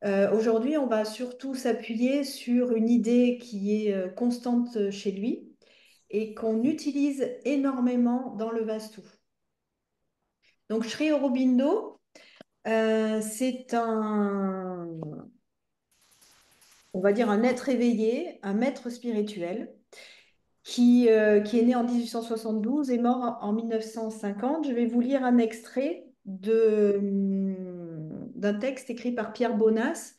Aujourd'hui, on va surtout s'appuyer sur une idée qui est constante chez lui et qu'on utilise énormément dans le Vastu. Donc, Sri Aurobindo, c'est on va dire un être éveillé, un maître spirituel qui est né en 1872 et mort en 1950. Je vais vous lire un extrait d'un texte écrit par Pierre Bonas,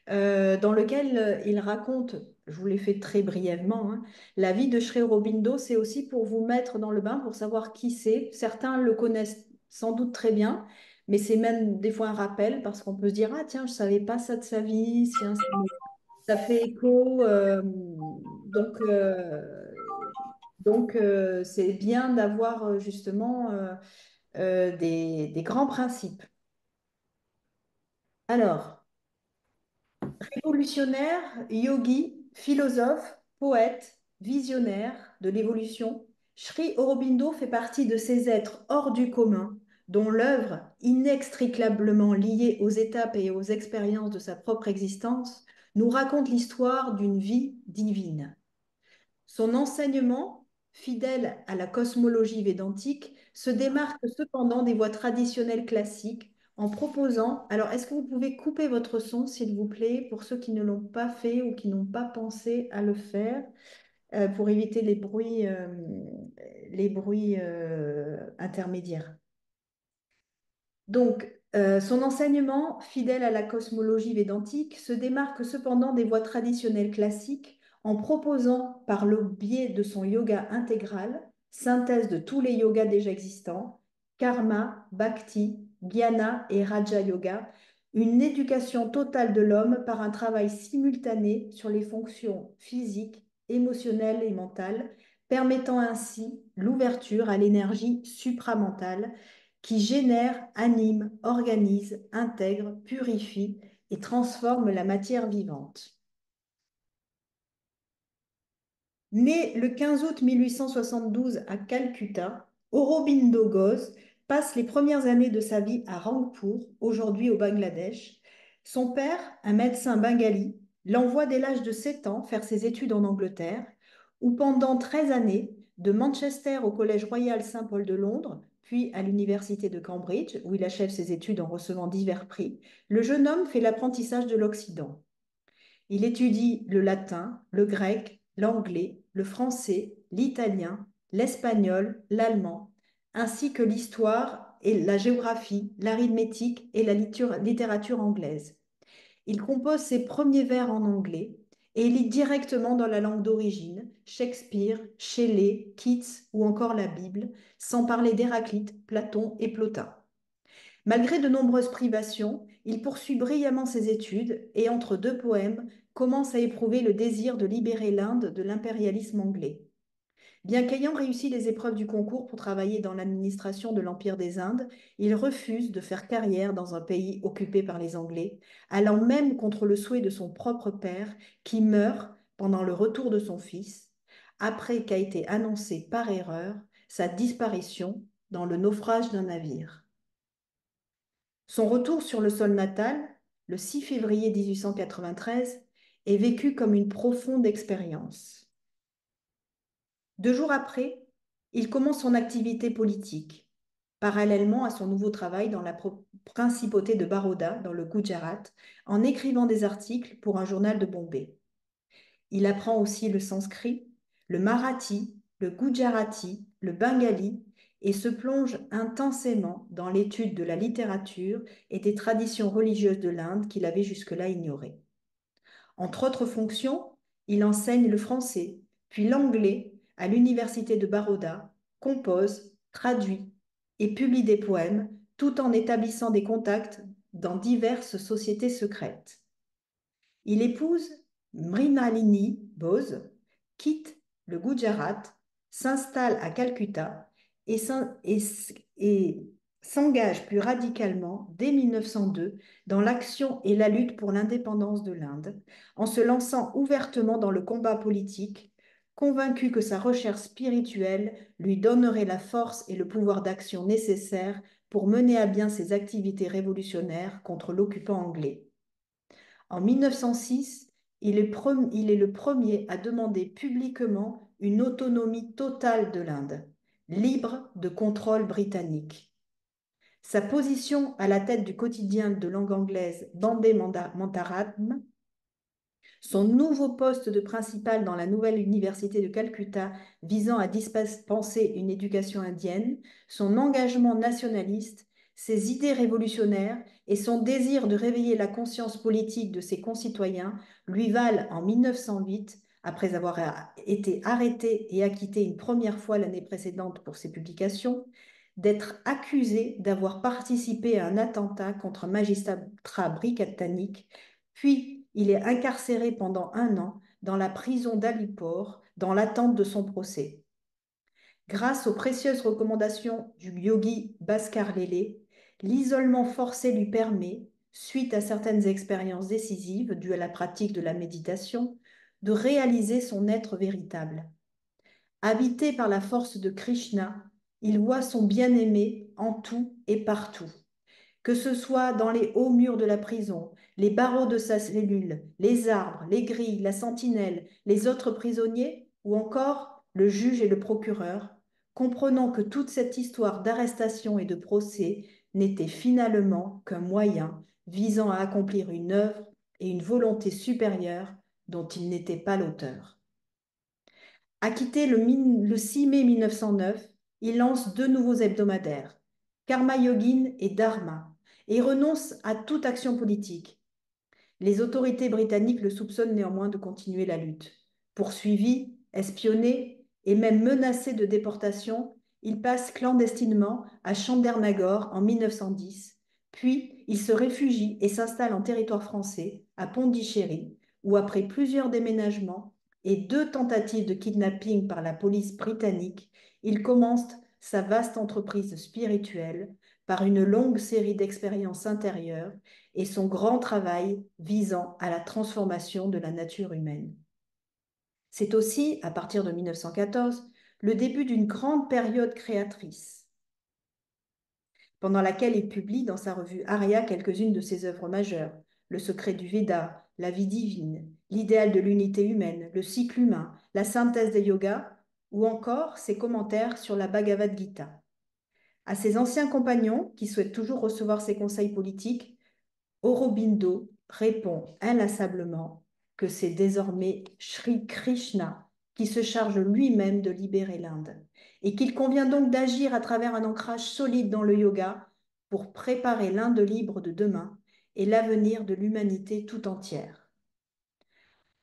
dans lequel il raconte, je vous l'ai fait très brièvement, hein, la vie de Sri Aurobindo. C'est aussi pour vous mettre dans le bain, pour savoir qui c'est. Certains le connaissent sans doute très bien, mais c'est même des fois un rappel parce qu'on peut se dire, ah tiens, je savais pas ça de sa vie, tiens, ça fait écho. C'est bien d'avoir justement des grands principes. Alors, révolutionnaire, yogi, philosophe, poète, visionnaire de l'évolution, Sri Aurobindo fait partie de ces êtres hors du commun dont l'œuvre, inextricablement liée aux étapes et aux expériences de sa propre existence, nous raconte l'histoire d'une vie divine. Son enseignement, fidèle à la cosmologie védantique, se démarque cependant des voies traditionnelles classiques en proposant, alors est-ce que vous pouvez couper votre son, s'il vous plaît, pour ceux qui ne l'ont pas fait ou qui n'ont pas pensé à le faire, pour éviter les bruits intermédiaires. Donc, son enseignement, fidèle à la cosmologie védantique, se démarque cependant des voies traditionnelles classiques en proposant, par le biais de son yoga intégral, synthèse de tous les yogas déjà existants, karma, bhakti, jnana et raja yoga, une éducation totale de l'homme par un travail simultané sur les fonctions physiques, émotionnelles et mentales, permettant ainsi l'ouverture à l'énergie supramentale qui génère, anime, organise, intègre, purifie et transforme la matière vivante. Né le 15 août 1872 à Calcutta, Aurobindo Ghosh passe les premières années de sa vie à Rangpur, aujourd'hui au Bangladesh. Son père, un médecin bengali, l'envoie dès l'âge de 7 ans faire ses études en Angleterre, où pendant 13 années, de Manchester au Collège Royal Saint-Paul de Londres, puis à l'Université de Cambridge, où il achève ses études en recevant divers prix, le jeune homme fait l'apprentissage de l'Occident. Il étudie le latin, le grec, l'anglais, le français, l'italien, l'espagnol, l'allemand, ainsi que l'histoire et la géographie, l'arithmétique et la littérature anglaise. Il compose ses premiers vers en anglais et lit directement dans la langue d'origine, Shakespeare, Shelley, Keats ou encore la Bible, sans parler d'Héraclite, Platon et Plotin. Malgré de nombreuses privations, il poursuit brillamment ses études et, entre deux poèmes, commence à éprouver le désir de libérer l'Inde de l'impérialisme anglais. Bien qu'ayant réussi les épreuves du concours pour travailler dans l'administration de l'Empire des Indes, il refuse de faire carrière dans un pays occupé par les Anglais, allant même contre le souhait de son propre père, qui meurt pendant le retour de son fils, après qu'a été annoncé par erreur sa disparition dans le naufrage d'un navire. Son retour sur le sol natal, le 6 février 1893, est vécu comme une profonde expérience. 2 jours après, il commence son activité politique, parallèlement à son nouveau travail dans la principauté de Baroda, dans le Gujarat, en écrivant des articles pour un journal de Bombay. Il apprend aussi le sanskrit, le marathi, le gujarati, le bengali et se plonge intensément dans l'étude de la littérature et des traditions religieuses de l'Inde qu'il avait jusque-là ignorées. Entre autres fonctions, il enseigne le français, puis l'anglais à l'université de Baroda, compose, traduit et publie des poèmes, tout en établissant des contacts dans diverses sociétés secrètes. Il épouse Mrinalini Bose, quitte le Gujarat, s'installe à Calcutta et s'engage plus radicalement dès 1902 dans l'action et la lutte pour l'indépendance de l'Inde, en se lançant ouvertement dans le combat politique, convaincu que sa recherche spirituelle lui donnerait la force et le pouvoir d'action nécessaires pour mener à bien ses activités révolutionnaires contre l'occupant anglais. En 1906, il est le premier à demander publiquement une autonomie totale de l'Inde, libre de contrôle britannique. Sa position à la tête du quotidien de langue anglaise Mataram, son nouveau poste de principal dans la nouvelle université de Calcutta visant à dispenser une éducation indienne, son engagement nationaliste, ses idées révolutionnaires et son désir de réveiller la conscience politique de ses concitoyens lui valent en 1908, après avoir été arrêté et acquitté une première fois l'année précédente pour ses publications, d'être accusé d'avoir participé à un attentat contre un magistrat britannique, puis il est incarcéré pendant 1 an dans la prison d'Alipore dans l'attente de son procès. Grâce aux précieuses recommandations du yogi Bhaskar Lele, l'isolement forcé lui permet, suite à certaines expériences décisives dues à la pratique de la méditation, de réaliser son être véritable. Habité par la force de Krishna, il voit son bien-aimé en tout et partout. Que ce soit dans les hauts murs de la prison, les barreaux de sa cellule, les arbres, les grilles, la sentinelle, les autres prisonniers, ou encore le juge et le procureur, comprenant que toute cette histoire d'arrestation et de procès n'était finalement qu'un moyen visant à accomplir une œuvre et une volonté supérieure dont il n'était pas l'auteur. Acquitté le 6 mai 1909, il lance 2 nouveaux hebdomadaires, Karma Yogin et Dharma, et renonce à toute action politique. Les autorités britanniques le soupçonnent néanmoins de continuer la lutte. Poursuivi, espionné et même menacé de déportation, il passe clandestinement à Chandernagore en 1910, puis il se réfugie et s'installe en territoire français, à Pondichéry, où après plusieurs déménagements et 2 tentatives de kidnapping par la police britannique, il commence sa vaste entreprise spirituelle par une longue série d'expériences intérieures et son grand travail visant à la transformation de la nature humaine. C'est aussi, à partir de 1914, le début d'une grande période créatrice, pendant laquelle il publie dans sa revue Arya quelques-unes de ses œuvres majeures, Le secret du Veda, La vie divine, L'idéal de l'unité humaine, Le cycle humain, La synthèse des yogas, ou encore ses commentaires sur la Bhagavad Gita. À ses anciens compagnons, qui souhaitent toujours recevoir ses conseils politiques, Aurobindo répond inlassablement que c'est désormais Sri Krishna qui se charge lui-même de libérer l'Inde et qu'il convient donc d'agir à travers un ancrage solide dans le yoga pour préparer l'Inde libre de demain et l'avenir de l'humanité tout entière.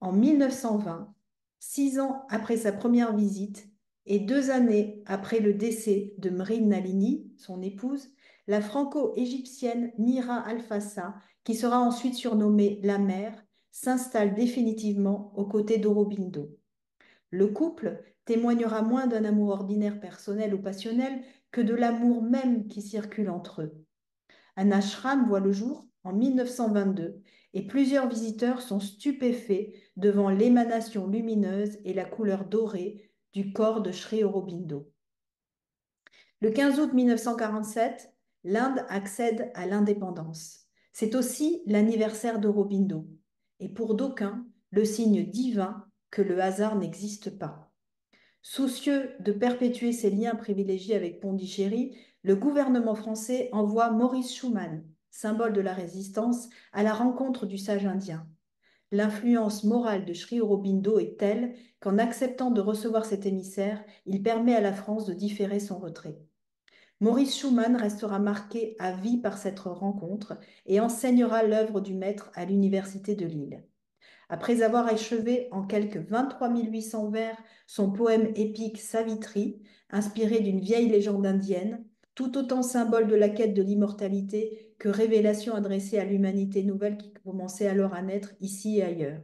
En 1920, 6 ans après sa première visite et 2 années après le décès de Mreen Nalini, son épouse, la franco-égyptienne Mira Alfassa, qui sera ensuite surnommée la mère, s'installe définitivement aux côtés d'Aurobindo. Le couple témoignera moins d'un amour ordinaire personnel ou passionnel que de l'amour même qui circule entre eux. Un ashram voit le jour en 1922 et plusieurs visiteurs sont stupéfaits devant l'émanation lumineuse et la couleur dorée du corps de Sri Aurobindo. Le 15 août 1947, l'Inde accède à l'indépendance. C'est aussi l'anniversaire d'Aurobindo et pour d'aucuns, le signe divin que le hasard n'existe pas. Soucieux de perpétuer ses liens privilégiés avec Pondichéry, le gouvernement français envoie Maurice Schumann, symbole de la résistance, à la rencontre du sage indien. L'influence morale de Sri Aurobindo est telle qu'en acceptant de recevoir cet émissaire, il permet à la France de différer son retrait. Maurice Schumann restera marqué à vie par cette rencontre et enseignera l'œuvre du maître à l'université de Lille. Après avoir achevé en quelques 23 800 vers son poème épique Savitri, inspiré d'une vieille légende indienne, tout autant symbole de la quête de l'immortalité que révélation adressée à l'humanité nouvelle qui commençait alors à naître ici et ailleurs.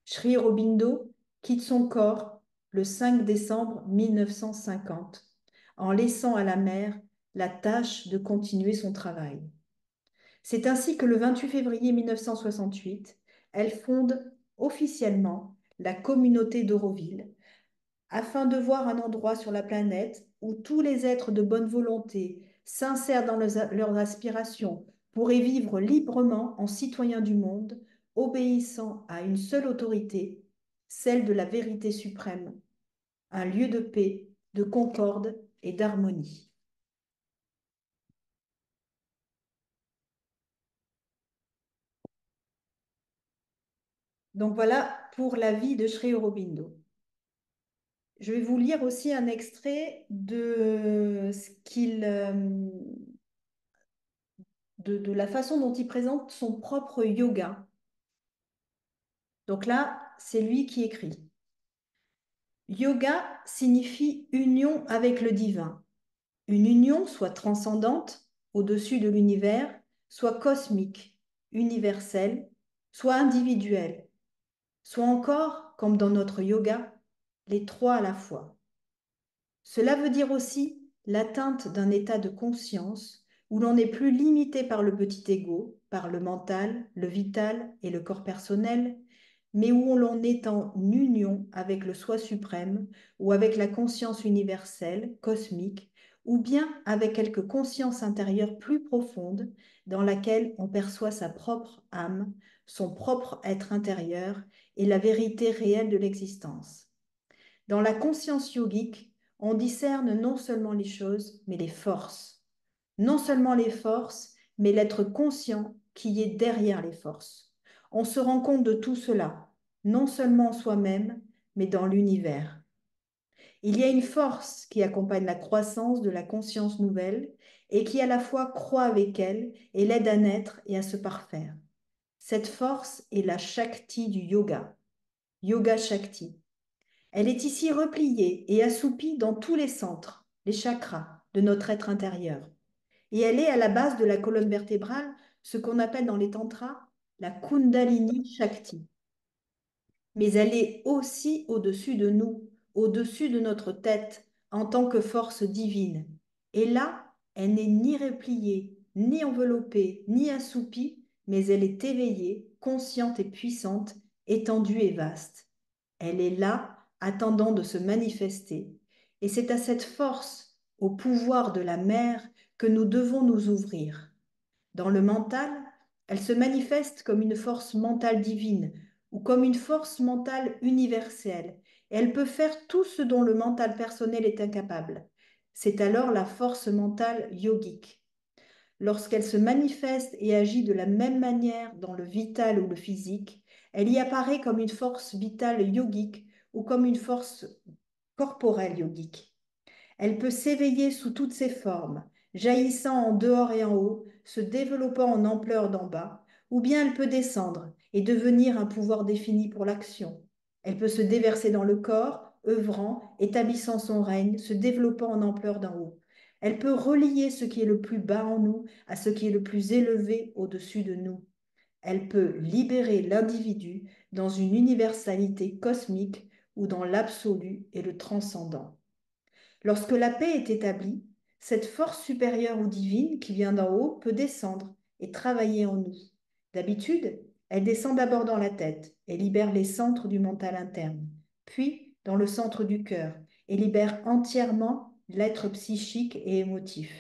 Sri Aurobindo quitte son corps le 5 décembre 1950, en laissant à la mère la tâche de continuer son travail. C'est ainsi que le 28 février 1968, elle fonde officiellement la communauté d'Auroville, afin de voir un endroit sur la planète où tous les êtres de bonne volonté, sincères dans leurs aspirations, pourraient vivre librement en citoyens du monde, obéissant à une seule autorité, celle de la vérité suprême, un lieu de paix, de concorde et d'harmonie. Donc voilà pour la vie de Sri Aurobindo. Je vais vous lire aussi un extrait de la façon dont il présente son propre yoga. Donc là, c'est lui qui écrit. Yoga signifie union avec le divin. Une union soit transcendante, au-dessus de l'univers, soit cosmique, universelle, soit individuelle, soit encore, comme dans notre yoga, les trois à la fois. Cela veut dire aussi l'atteinte d'un état de conscience où l'on n'est plus limité par le petit ego, par le mental, le vital et le corps personnel, mais où l'on est en union avec le soi suprême ou avec la conscience universelle, cosmique, ou bien avec quelque conscience intérieure plus profonde dans laquelle on perçoit sa propre âme, son propre être intérieur et la vérité réelle de l'existence. Dans la conscience yogique, on discerne non seulement les choses, mais les forces. Non seulement les forces, mais l'être conscient qui est derrière les forces. On se rend compte de tout cela, non seulement en soi-même, mais dans l'univers. Il y a une force qui accompagne la croissance de la conscience nouvelle et qui à la fois croît avec elle et l'aide à naître et à se parfaire. Cette force est la Shakti du yoga, Yoga Shakti. Elle est ici repliée et assoupie dans tous les centres, les chakras de notre être intérieur. Et elle est à la base de la colonne vertébrale, ce qu'on appelle dans les tantras la Kundalini Shakti. Mais elle est aussi au-dessus de nous, au-dessus de notre tête, en tant que force divine. Et là, elle n'est ni repliée, ni enveloppée, ni assoupie, mais elle est éveillée, consciente et puissante, étendue et vaste. Elle est là, attendant de se manifester. Et c'est à cette force, au pouvoir de la mère, que nous devons nous ouvrir. Dans le mental, elle se manifeste comme une force mentale divine ou comme une force mentale universelle. Et elle peut faire tout ce dont le mental personnel est incapable. C'est alors la force mentale yogique. Lorsqu'elle se manifeste et agit de la même manière dans le vital ou le physique, elle y apparaît comme une force vitale yogique ou comme une force corporelle yogique. Elle peut s'éveiller sous toutes ses formes, jaillissant en dehors et en haut, se développant en ampleur d'en bas, ou bien elle peut descendre et devenir un pouvoir défini pour l'action. Elle peut se déverser dans le corps, œuvrant, établissant son règne, se développant en ampleur d'en haut. Elle peut relier ce qui est le plus bas en nous à ce qui est le plus élevé au-dessus de nous. Elle peut libérer l'individu dans une universalité cosmique ou dans l'absolu et le transcendant. Lorsque la paix est établie, cette force supérieure ou divine qui vient d'en haut peut descendre et travailler en nous. D'habitude, elle descend d'abord dans la tête et libère les centres du mental interne, puis dans le centre du cœur et libère entièrement l'être psychique et émotif,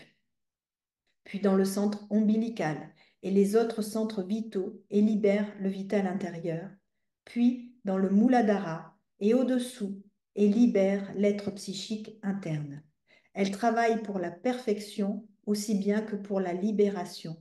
puis dans le centre ombilical et les autres centres vitaux et libère le vital intérieur, puis dans le Muladhara et au-dessous et libère l'être psychique interne. Elle travaille pour la perfection aussi bien que pour la libération.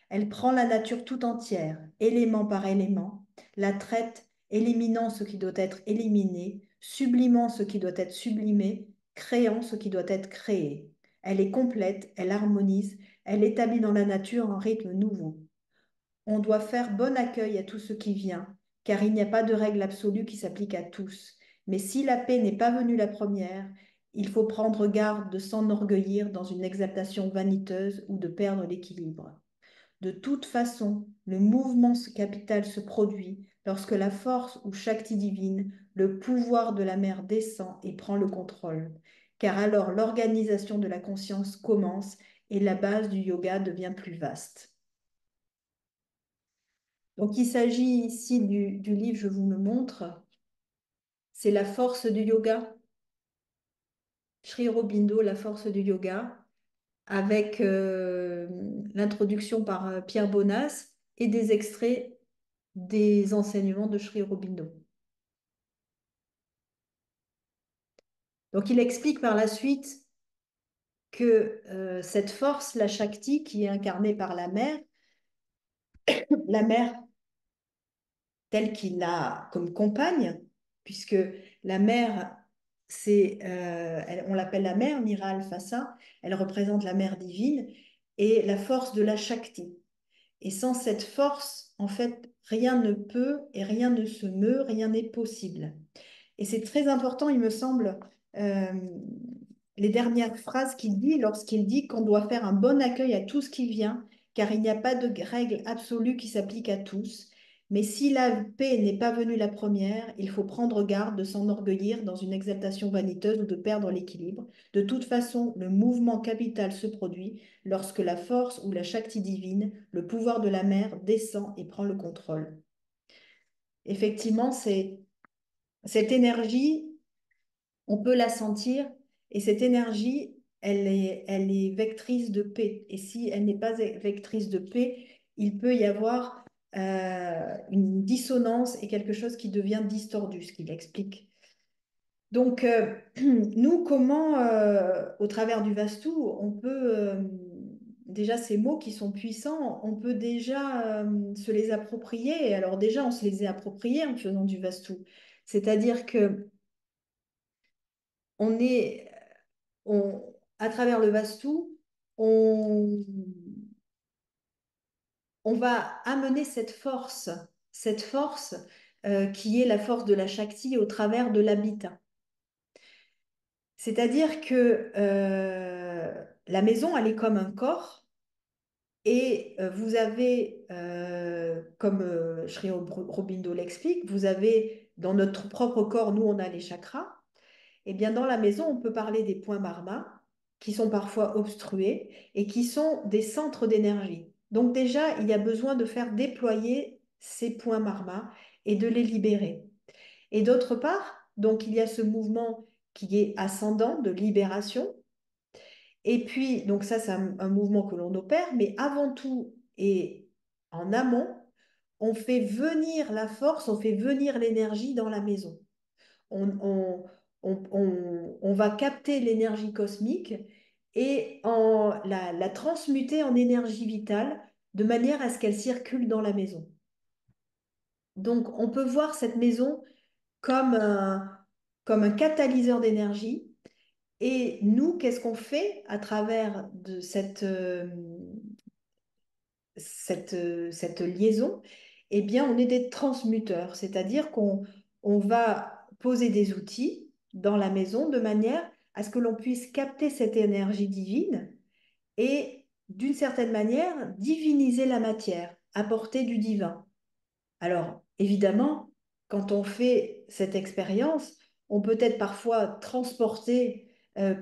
Elle prend la nature tout entière, élément par élément, la traite, éliminant ce qui doit être éliminé, sublimant ce qui doit être sublimé, créant ce qui doit être créé. Elle est complète, elle harmonise, elle établit dans la nature un rythme nouveau. On doit faire bon accueil à tout ce qui vient, car il n'y a pas de règle absolue qui s'applique à tous. Mais si la paix n'est pas venue la première, il faut prendre garde de s'enorgueillir dans une exaltation vaniteuse ou de perdre l'équilibre. De toute façon, le mouvement capital se produit lorsque la force ou Shakti divine, le pouvoir de la mer descend et prend le contrôle, car alors l'organisation de la conscience commence et la base du yoga devient plus vaste. Donc il s'agit ici du livre, je vous le montre, c'est La force du yoga, Sri Aurobindo, La force du yoga, avec l'introduction par Pierre Bonas et des extraits des enseignements de Sri Aurobindo. Donc il explique par la suite que cette force, la Shakti, qui est incarnée par la mère telle qu'il l'a comme compagne, puisque la mère, on l'appelle la mère, Mira Alfassa, elle représente la mère divine et la force de la Shakti. Et sans cette force, en fait, rien ne peut et rien ne se meut, rien n'est possible. Et c'est très important, il me semble, euh, les dernières phrases qu'il dit lorsqu'il dit qu'on doit faire un bon accueil à tout ce qui vient, car il n'y a pas de règle absolue qui s'applique à tous. Mais si la paix n'est pas venue la première, il faut prendre garde de s'enorgueillir dans une exaltation vaniteuse ou de perdre l'équilibre. De toute façon, le mouvement capital se produit lorsque la force ou la Shakti divine, le pouvoir de la mer, descend et prend le contrôle. Effectivement, c'est cette énergie, on peut la sentir, et cette énergie, elle est vectrice de paix. Et si elle n'est pas vectrice de paix, il peut y avoir une dissonance et quelque chose qui devient distordu, ce qu'il explique. Donc, nous, comment, au travers du Vastu, on peut, déjà ces mots qui sont puissants, on peut déjà se les approprier. Et alors déjà, on se les est appropriés en faisant du Vastu. C'est-à-dire que on est, à travers le Vastu, on, on va amener cette force qui est la force de la Shakti au travers de l'habitat. C'est-à-dire que la maison, elle est comme un corps et vous avez, comme Sri Aurobindo l'explique, vous avez dans notre propre corps, nous, on a les chakras. Eh bien, dans la maison, on peut parler des points marma qui sont parfois obstrués et qui sont des centres d'énergie. Donc déjà, il y a besoin de faire déployer ces points marma et de les libérer. Et d'autre part, donc il y a ce mouvement qui est ascendant de libération. Et puis, donc ça, c'est un mouvement que l'on opère, mais avant tout et en amont, on fait venir la force, on fait venir l'énergie dans la maison. On, on, on va capter l'énergie cosmique et la transmuter en énergie vitale de manière à ce qu'elle circule dans la maison. Donc, on peut voir cette maison comme comme un catalyseur d'énergie. Et nous, qu'est-ce qu'on fait à travers de cette liaison? Eh bien, on est des transmuteurs, c'est-à-dire on va poser des outils dans la maison de manière à ce que l'on puisse capter cette énergie divine et, d'une certaine manière, diviniser la matière, apporter du divin. Alors, évidemment, quand on fait cette expérience, on peut être parfois transporté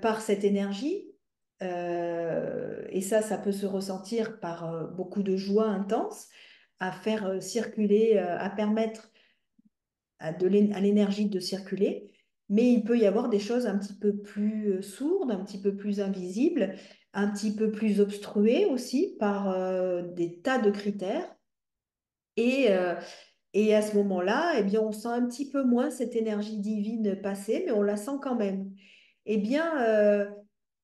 par cette énergie, et ça peut se ressentir par beaucoup de joie intense, à faire circuler, à permettre à l'énergie de circuler. Mais il peut y avoir des choses un petit peu plus sourdes, un petit peu plus invisibles, un petit peu plus obstruées aussi par des tas de critères. Et, euh, et à ce moment-là, eh bien, on sent un petit peu moins cette énergie divine passer, mais on la sent quand même. Eh bien,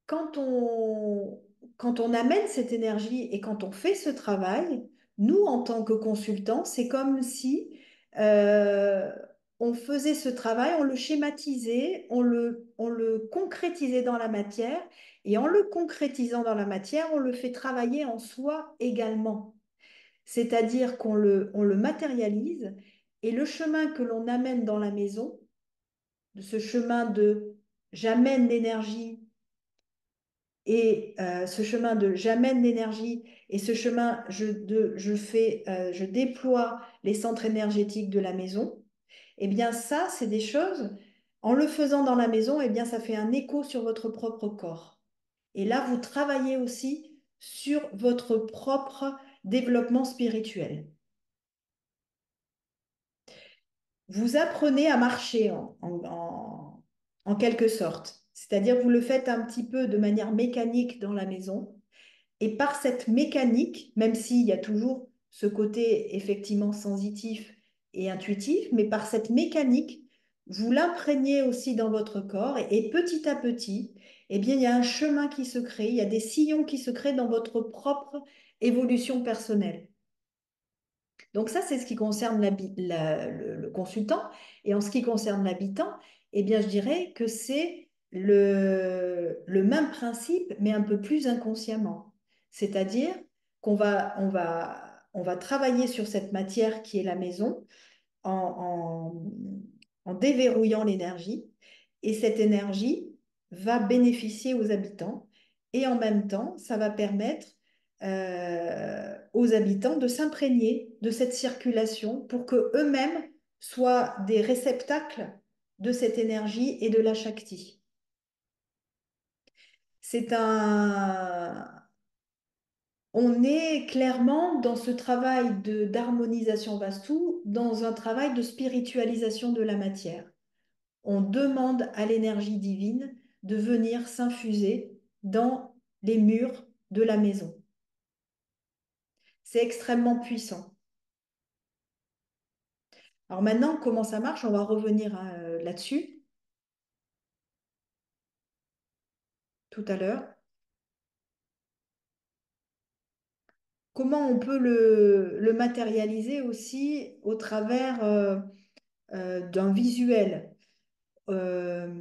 quand on, quand on amène cette énergie et quand on fait ce travail, nous, en tant que consultants, c'est comme si euh, on faisait ce travail, on le schématisait, on le concrétisait dans la matière, et en le concrétisant dans la matière, on le fait travailler en soi également. C'est-à-dire on le matérialise et le chemin que l'on amène dans la maison, de ce chemin de j'amène l'énergie et ce chemin de j'amène l'énergie et ce chemin je déploie les centres énergétiques de la maison, eh bien ça, c'est des choses, en le faisant dans la maison, eh bien ça fait un écho sur votre propre corps. Et là, vous travaillez aussi sur votre propre développement spirituel. Vous apprenez à marcher en quelque sorte. C'est-à-dire vous le faites un petit peu de manière mécanique dans la maison. Et par cette mécanique, même s'il y a toujours ce côté effectivement sensitif et intuitif, mais par cette mécanique, vous l'imprégnez aussi dans votre corps et petit à petit, eh bien, il y a un chemin qui se crée, il y a des sillons qui se créent dans votre propre évolution personnelle. Donc ça, c'est ce qui concerne le consultant. Et en ce qui concerne l'habitant, eh bien, je dirais que c'est le même principe, mais un peu plus inconsciemment. C'est-à-dire qu'on va travailler sur cette matière qui est la maison en, en déverrouillant l'énergie. Et cette énergie va bénéficier aux habitants. Et en même temps, ça va permettre aux habitants de s'imprégner de cette circulation pour que eux-mêmes soient des réceptacles de cette énergie et de la Shakti. C'est un, on est clairement dans ce travail d'harmonisation vastu, dans un travail de spiritualisation de la matière. On demande à l'énergie divine de venir s'infuser dans les murs de la maison. C'est extrêmement puissant. Alors maintenant, comment ça marche? On va revenir là-dessus tout à l'heure. Comment on peut le matérialiser aussi au travers d'un visuel? Euh,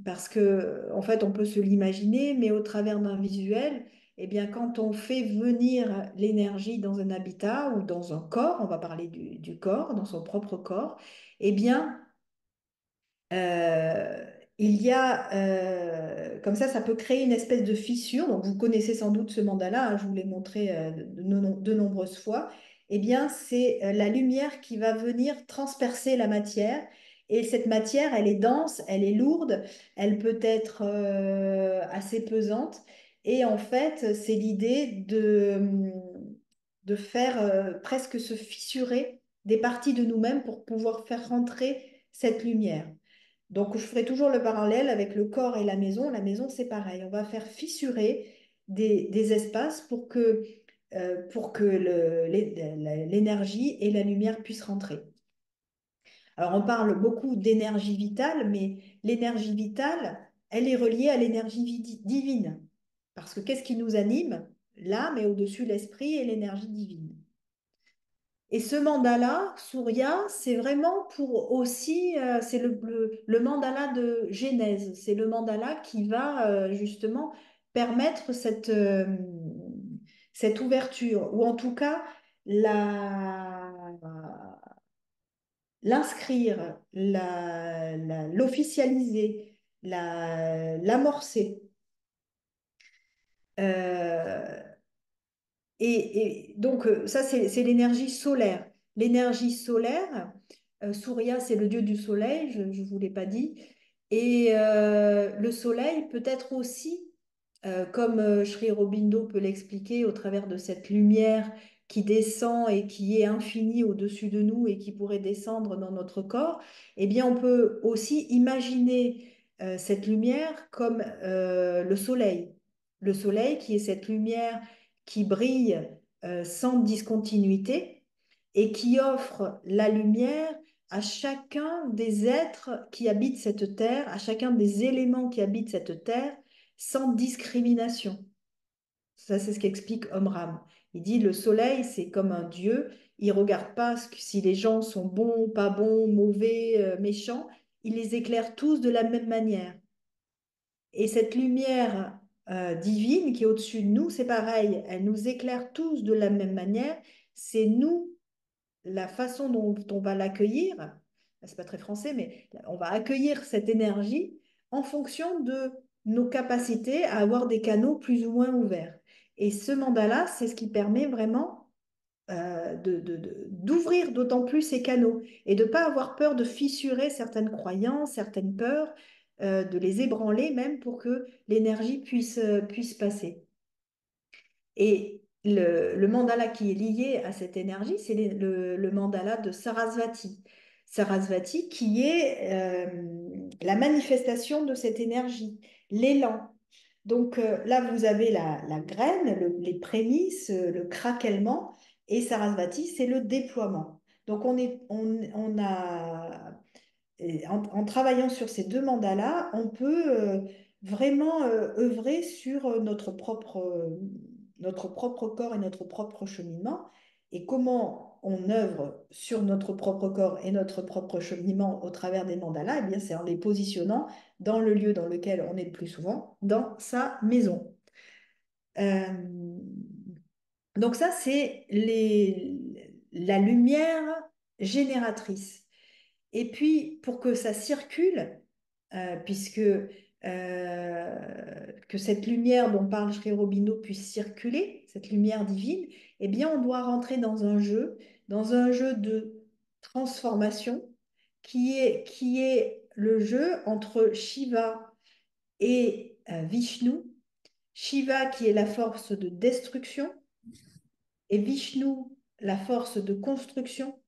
Parce que, en fait, on peut se l'imaginer, mais au travers d'un visuel, eh bien, quand on fait venir l'énergie dans un habitat ou dans un corps, on va parler du corps, dans son propre corps, eh bien, euh, il y a, comme ça peut créer une espèce de fissure. Donc, vous connaissez sans doute ce mandala, hein, je vous l'ai montré de nombreuses fois. Eh bien, c'est la lumière qui va venir transpercer la matière. Et cette matière, elle est dense, elle est lourde, elle peut être assez pesante. Et en fait, c'est l'idée de faire presque se fissurer des parties de nous-mêmes pour pouvoir faire rentrer cette lumière. Donc, je ferai toujours le parallèle avec le corps et la maison. La maison, c'est pareil. On va faire fissurer des espaces pour que l'énergie et la lumière puissent rentrer. Alors, on parle beaucoup d'énergie vitale, mais l'énergie vitale, elle est reliée à l'énergie divine. Parce que qu'est-ce qui nous anime? L'âme est au-dessus de l'esprit et l'énergie divine. Et ce mandala, Surya, c'est vraiment pour aussi, c'est le mandala de Genèse. C'est le mandala qui va justement permettre cette ouverture, ou en tout cas l'inscrire, l'officialiser, l'amorcer. Euh, et donc, ça, c'est l'énergie solaire. L'énergie solaire, Surya, c'est le dieu du soleil, je ne vous l'ai pas dit. Et le soleil peut être aussi, comme Sri Aurobindo peut l'expliquer, au travers de cette lumière qui descend et qui est infinie au-dessus de nous et qui pourrait descendre dans notre corps, eh bien, on peut aussi imaginer cette lumière comme le soleil. Le soleil qui est cette lumière qui brille sans discontinuité et qui offre la lumière à chacun des êtres qui habitent cette terre, à chacun des éléments qui habitent cette terre, sans discrimination. Ça, c'est ce qu'explique Omram. Il dit le soleil, c'est comme un dieu. Il regarde pas si les gens sont bons, pas bons, mauvais, méchants. Il les éclaire tous de la même manière. Et cette lumière divine qui est au-dessus de nous, c'est pareil, elle nous éclaire tous de la même manière. C'est nous, la façon dont on va l'accueillir, c'est pas très français, mais on va accueillir cette énergie en fonction de nos capacités à avoir des canaux plus ou moins ouverts. Et ce mandala, c'est ce qui permet vraiment d'ouvrir d'autant plus ces canaux et de ne pas avoir peur de fissurer certaines croyances, certaines peurs, de les ébranler même pour que l'énergie puisse passer. Et le mandala qui est lié à cette énergie, c'est le mandala de Sarasvati. Sarasvati qui est la manifestation de cette énergie, l'élan. Donc là, vous avez la graine, les prémices, le craquellement, Et Sarasvati, c'est le déploiement. Donc on a, et en travaillant sur ces deux mandats-là, on peut vraiment œuvrer sur notre propre corps et notre propre cheminement. Et comment on œuvre sur notre propre corps et notre propre cheminement au travers des mandalas, eh bien, c'est en les positionnant dans le lieu dans lequel on est le plus souvent, dans sa maison. Euh, donc ça, c'est la lumière génératrice. Et puis, pour que ça circule, puisque que cette lumière dont parle Sri Aurobindo puisse circuler, cette lumière divine, eh bien, on doit rentrer dans un jeu de transformation qui est le jeu entre Shiva et Vishnu. Shiva qui est la force de destruction et Vishnu la force de construction.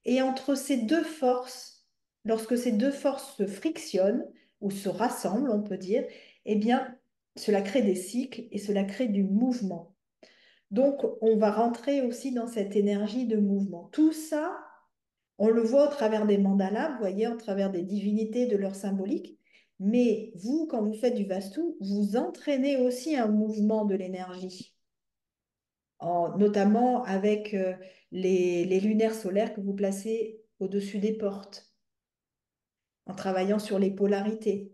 Et entre ces deux forces, lorsque ces deux forces se frictionnent ou se rassemblent, on peut dire, eh bien, cela crée des cycles et cela crée du mouvement. Donc, on va rentrer aussi dans cette énergie de mouvement. Tout ça, on le voit au travers des mandalas, vous voyez, au travers des divinités, de leur symbolique. Mais vous, quand vous faites du vastu, vous entraînez aussi un mouvement de l'énergie, notamment avec les lunaires solaires que vous placez au-dessus des portes, en travaillant sur les polarités,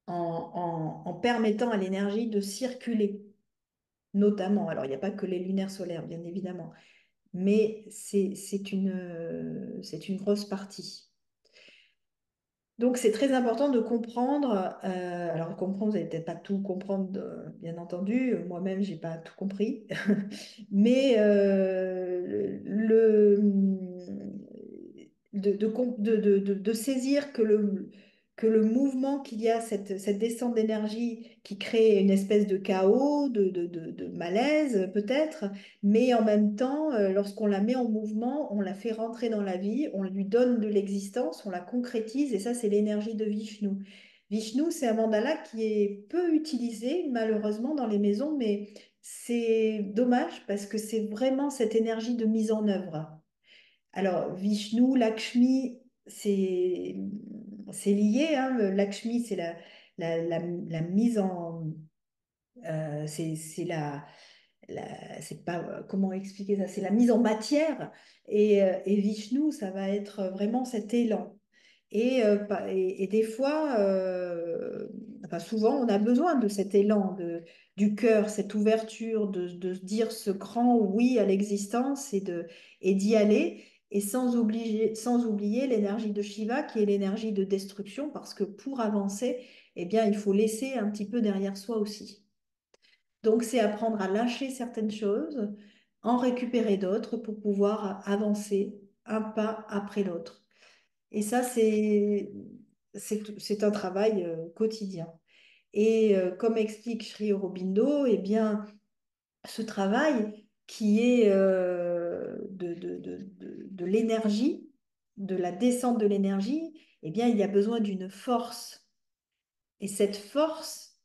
en permettant à l'énergie de circuler, notamment. Alors, il n'y a pas que les lunaires solaires, bien évidemment, mais c'est une grosse partie. Donc, c'est très important de comprendre. Alors, comprendre, vous n'allez peut-être pas tout comprendre, bien entendu. Moi-même, je n'ai pas tout compris. Mais de saisir que le mouvement qu'il y a, cette descente d'énergie qui crée une espèce de chaos, de malaise peut-être, mais en même temps, lorsqu'on la met en mouvement, on la fait rentrer dans la vie, on lui donne de l'existence, on la concrétise, et ça, c'est l'énergie de Vishnu. Vishnu, c'est un mandala qui est peu utilisé, malheureusement, dans les maisons, mais c'est dommage parce que c'est vraiment cette énergie de mise en œuvre. Alors, Vishnu, Lakshmi, c'est lié, hein. Lakshmi, c'est la mise en... c'est c'est pas, comment expliquer ça? C'est la mise en matière. Et Vishnu, ça va être vraiment cet élan. Et des fois, enfin souvent, on a besoin de cet élan du cœur, cette ouverture, de se dire ce grand oui à l'existence et d'y aller, et sans oublier l'énergie de Shiva, qui est l'énergie de destruction, parce que pour avancer, eh bien, il faut laisser un petit peu derrière soi aussi. Donc, c'est apprendre à lâcher certaines choses, en récupérer d'autres pour pouvoir avancer un pas après l'autre. Et ça, c'est un travail quotidien. Et comme explique Sri Aurobindo, eh bien, ce travail qui est de l'énergie, de la descente de l'énergie, eh bien, il y a besoin d'une force. Et cette force,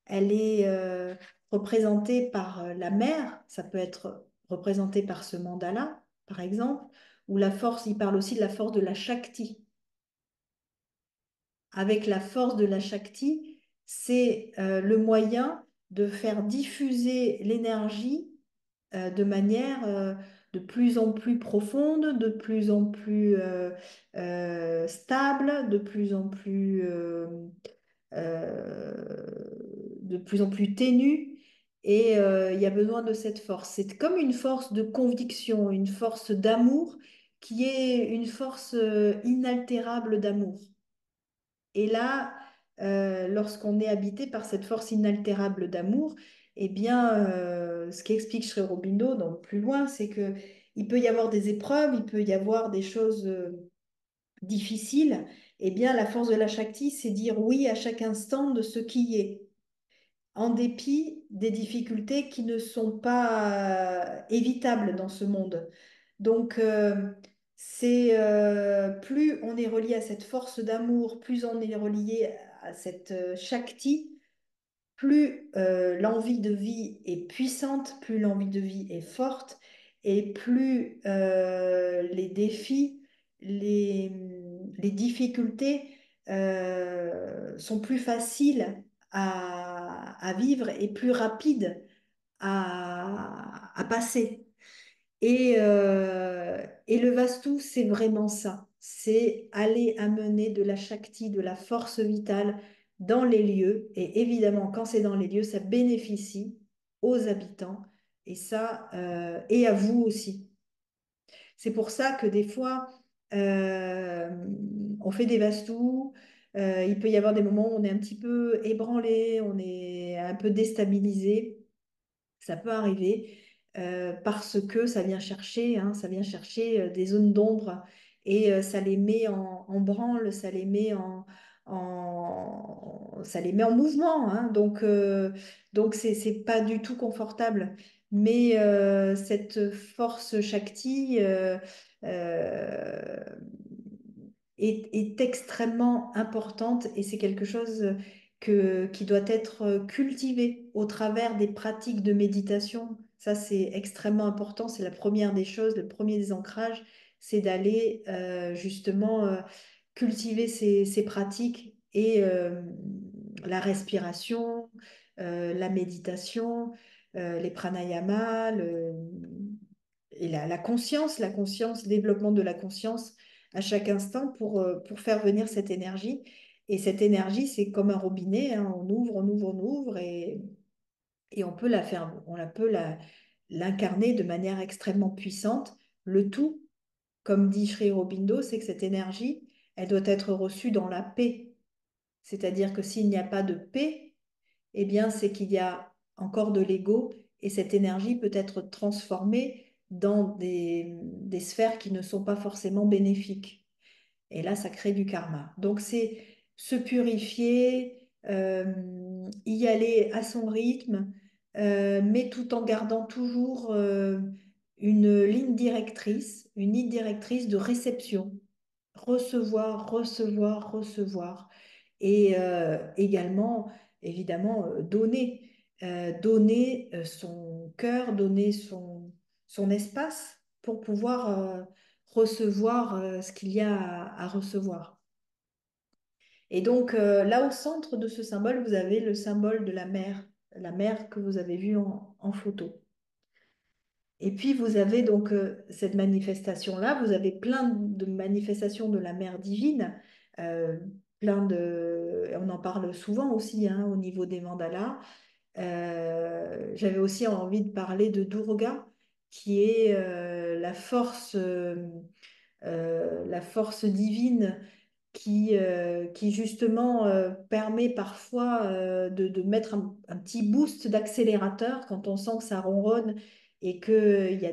elle est représentée par la mer, ça peut être représenté par ce mandala, par exemple, ou la force, il parle aussi de la force de la Shakti. Avec la force de la Shakti, c'est le moyen de faire diffuser l'énergie de manière de plus en plus profonde, de plus en plus stable, euh, de plus en plus ténue. Et il y a besoin de cette force. C'est comme une force de conviction, une force d'amour qui est une force inaltérable d'amour. Et là, lorsqu'on est habité par cette force inaltérable d'amour, eh bien, ce qu'explique Sri Aurobindo dans plus loin, c'est que il peut y avoir des épreuves, il peut y avoir des choses difficiles. Eh bien, la force de la Shakti, c'est dire oui à chaque instant de ce qui est, en dépit des difficultés qui ne sont pas évitables dans ce monde. Donc, c'est plus on est relié à cette force d'amour, plus on est relié à cette Shakti, plus l'envie de vie est puissante, plus l'envie de vie est forte, et plus les défis, les, les difficultés sont plus faciles à vivre et plus rapides à passer. Et le Vastu, c'est vraiment ça. C'est aller amener de la Shakti, de la force vitale dans les lieux. Et évidemment, quand c'est dans les lieux, ça bénéficie aux habitants et ça, et à vous aussi. C'est pour ça que des fois, euh, on fait des Vastus. Il peut y avoir des moments où on est un petit peu ébranlé, on est un peu déstabilisé. Ça peut arriver parce que ça vient chercher, hein, ça vient chercher des zones d'ombre et ça les met en branle, ça les met en mouvement, hein. Donc c'est pas du tout confortable. Mais cette force Shakti euh, est extrêmement importante et c'est quelque chose qui doit être cultivé au travers des pratiques de méditation. Ça, c'est extrêmement important. C'est la première des choses, le premier des ancrages, c'est d'aller justement cultiver ces pratiques et la respiration, la méditation, les pranayamas, et la conscience, développement de la conscience à chaque instant pour faire venir cette énergie. Et cette énergie, c'est comme un robinet, hein. On ouvre, on ouvre, on ouvre et on peut la faire, l'incarner de manière extrêmement puissante. Le tout, comme dit Sri Aurobindo, c'est que cette énergie, elle doit être reçue dans la paix. C'est-à-dire que s'il n'y a pas de paix, eh bien, c'est qu'il y a encore de l'ego et cette énergie peut être transformée dans des sphères qui ne sont pas forcément bénéfiques. Et là, ça crée du karma. Donc, c'est se purifier, y aller à son rythme, mais tout en gardant toujours une ligne directrice de réception. Recevoir, recevoir, recevoir. Et également, évidemment, donner. Donner son cœur, donner son espace pour pouvoir recevoir ce qu'il y a à recevoir. Et donc, là, au centre de ce symbole, vous avez le symbole de la mer que vous avez vue en photo. Et puis, vous avez donc cette manifestation-là, vous avez plein de manifestations de la mer divine, euh, on en parle souvent aussi hein, au niveau des mandalas. J'avais aussi envie de parler de Durga, qui est la force divine qui justement permet parfois de mettre un petit boost d'accélérateur quand on sent que ça ronronne et qu'il y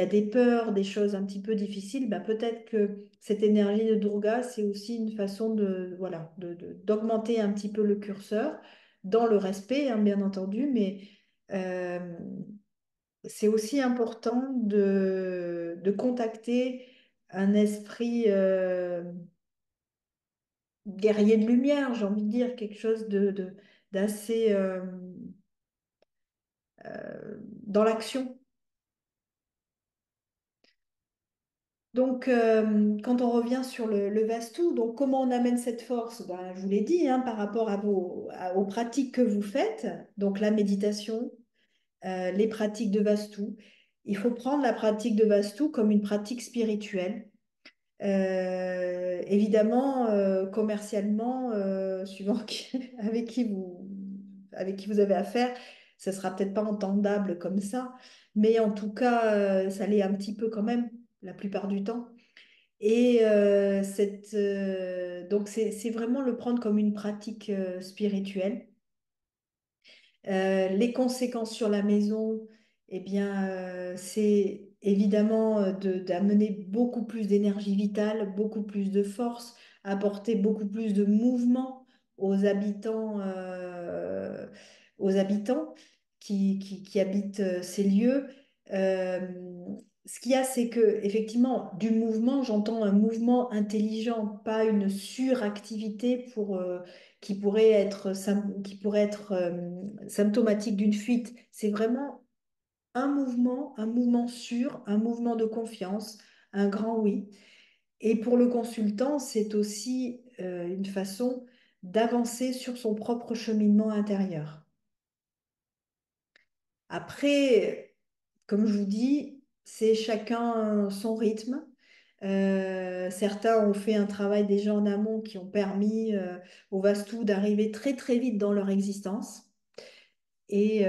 a des peurs, des choses un petit peu difficiles, bah peut-être que cette énergie de Durga, c'est aussi une façon voilà, d'augmenter un petit peu le curseur dans le respect, hein, bien entendu, mais euh, c'est aussi important de contacter un esprit guerrier de lumière, j'ai envie de dire, quelque chose d'assez dans l'action. Donc, quand on revient sur le Vastu, donc comment on amène cette force? Ben, je vous l'ai dit, hein, par rapport aux pratiques que vous faites, donc la méditation, les pratiques de Vastu. Il faut prendre la pratique de Vastu comme une pratique spirituelle. Évidemment, commercialement, suivant avec qui vous avez affaire, ça sera peut-être pas entendable comme ça, mais en tout cas, ça l'est un petit peu quand même, la plupart du temps. Et donc, c'est vraiment le prendre comme une pratique spirituelle. Les conséquences sur la maison, eh bien, c'est évidemment d'amener beaucoup plus d'énergie vitale, beaucoup plus de force, apporter beaucoup plus de mouvement aux habitants qui habitent ces lieux. Euh, ce qu'il y a, c'est que effectivement, du mouvement, j'entends un mouvement intelligent, pas une suractivité qui pourrait être symptomatique d'une fuite. C'est vraiment un mouvement sûr, un mouvement de confiance, un grand oui. Et pour le consultant, c'est aussi une façon d'avancer sur son propre cheminement intérieur. Après, comme je vous dis, c'est chacun son rythme. Certains ont fait un travail déjà en amont qui ont permis au Vastou d'arriver très très vite dans leur existence. Et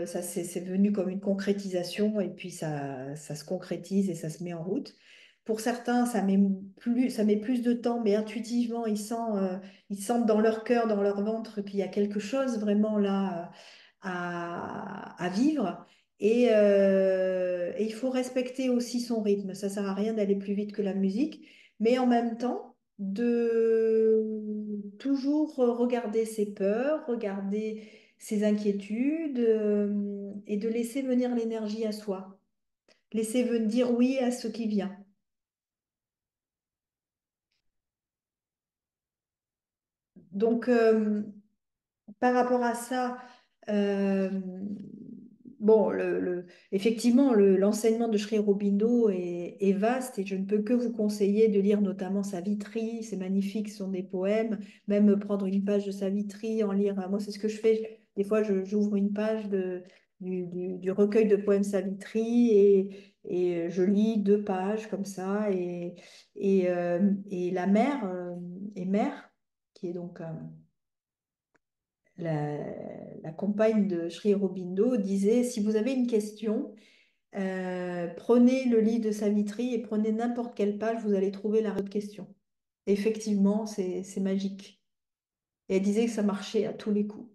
ça, c'est venu comme une concrétisation, et puis ça se concrétise et ça se met en route. Pour certains, ça met plus de temps, mais intuitivement, ils sentent dans leur cœur, dans leur ventre, qu'il y a quelque chose vraiment là à vivre. Et il faut respecter aussi son rythme. Ça sert à rien d'aller plus vite que la musique, mais en même temps, de toujours regarder ses peurs, regarder ses inquiétudes et de laisser venir l'énergie à soi. Laisser dire oui à ce qui vient. Donc, par rapport à ça, euh, bon, effectivement, l'enseignement de Sri Aurobindo est vaste et je ne peux que vous conseiller de lire notamment Savitri. C'est magnifique, ce sont des poèmes. Même prendre une page de Savitri, en lire. Moi, c'est ce que je fais. Des fois, j'ouvre une page du recueil de poèmes Savitri et je lis 2 pages comme ça. Et la mère, et mère, qui est donc la compagne de Sri Aurobindo, disait, si vous avez une question, prenez le livre de Savitri et prenez n'importe quelle page, vous allez trouver la votre question. Effectivement, c'est magique. Et elle disait que ça marchait à tous les coups.